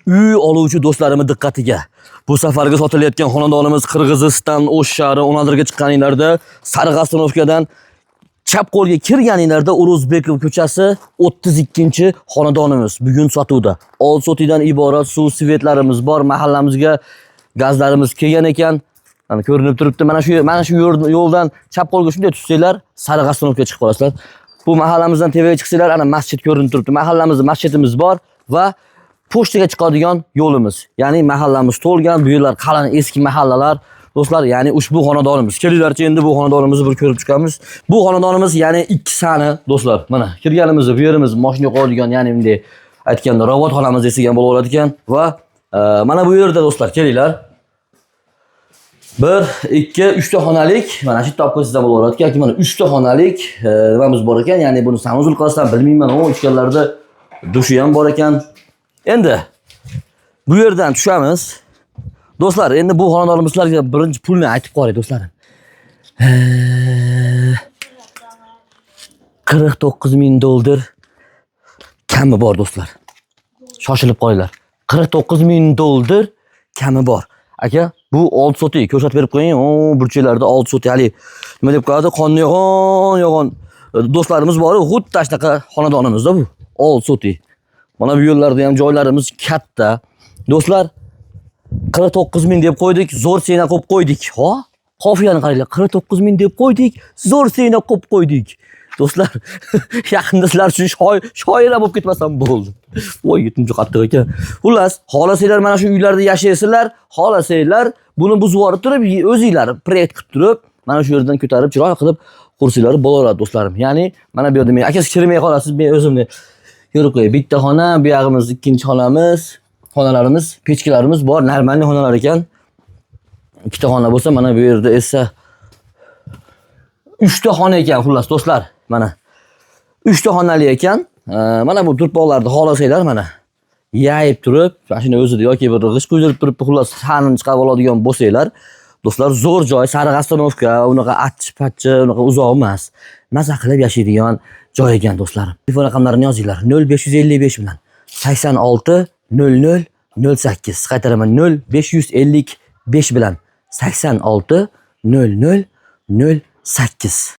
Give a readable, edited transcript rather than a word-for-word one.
uy oluvchi do'stlarimning diqqatiga. Bu safarga sotilayotgan xonadonimiz Qirg'iziston O'sh shahri 16ga chiqqaninglarda Sarg'astonovkadan chap qo'lga kirganinglarda O'rozbekov ko'chasi 32-xonadonimiz bugun sotuvda. Olsotidan iborat suv svetlarimiz bor, mahallamizga gazlarimiz kelgan ekan. Mana ko'rinib turibdi. Mana shu yo'ldan chap qo'lga shunday tushsanglar, Sarg'astonovga chiqib qolasizlar. Bu mahallamizdan tevaga chiqsanglar, ana masjid ko'rinib turibdi. Mahallamizda masjidimiz bor va pochtaga chiqadigan yo'limiz. Ya'ni mahallamiz to'lgan, bu yerlar qalin eski mahallalar. Do'stlar, ya'ni ushbu xonadonimiz. Kelinglarchi endi bu xonadonimizni bir ko'rib chiqamiz. Bu xonadonimiz ya'ni 2 sani do'stlar. Mana kirganimizda bu yerimiz mashina qo'yadigan, ya'ni bunday aytganda robotxonamiz desak ham bo'laveradi ekan va mana bu yerda do'stlar kelinglar. 1, 2, 3 ta xonalik, mana shu yerda olib ham bo'laveradi ekan. Mana 3 ta xonalik nimamiz bor ekan. Ya'ni buni sanuzul qilsam bilmayman, o ichkarlarda dushi ham bor ekan. Endi bu yerdan tushamiz. Do'stlar, endi bu xonadonimizlarga birinchi pulni aytib qo'yay do'stlarim. 49 ming dollar kami bor do'stlar. Shoshilib qolinglar. 49 ming dollar kami bor. Aka, bu old soti ko'rsatib berib qo'ying. O, burchaklarda old soti hali nima deb qo'yadi? Qonni yo'g'on do'stlarimiz bor, xuddi shunaqa xonadonimizda bu. Old soti. Mana bu yo'llarda ham joylarimiz katta. Do'stlar, 49 ming deb qo'ydik, zo'r sena qo'yib qo'ydik. Ha? Qofiyani qaranglar, 49 ming deb qo'ydik, zo'r sena qo'yib qo'ydik. Do'stlar, yaqinda sizlar uchun shoira bo'lib ketmasam bo'ldi. Voy, yetimchi qattiq ekan. Xullas, xohlasanglar mana shu uylarda yashaysizlar, xohlasanglar buni buzib yuborib turib, o'zingizlar proyekt qilib turib, mana shu yerdan ko'tarib, chiroy qilib qursinglar bo'laveradi do'stlarim. Ya'ni mana bu yerda men akasi kirmay qolasiz, men o'zimni yo'rib qo'yay. Bitta xona, bu yog'imiz ikkinchi xonamiz. Xonalarimiz, pechkalarimiz bor, normalniy xonalar ekan. Ikkita xona bo'lsa, mana bu yerda esa 3 ta xona ekan, xullas do'stlar. Mana 3 ta xonali ekan. Mana bu turpoqlarni xohlasanglar mana yayib turib, mashina o'zida yoki bir g'isht qo'ydirib turib, xullas sanin chiqarib oladigan bo'lsanglar, do'stlar, zo'r joy, Sarg'astonovka, unaqa achchi-patchi, unaqa uzoq emas. Maza qilib yashaydigan joy ekan do'stlarim. Telefon raqamlarini yozinglar 0555 bilan 86 00 08. Qaytaraman 0555 bilan 86 00 08.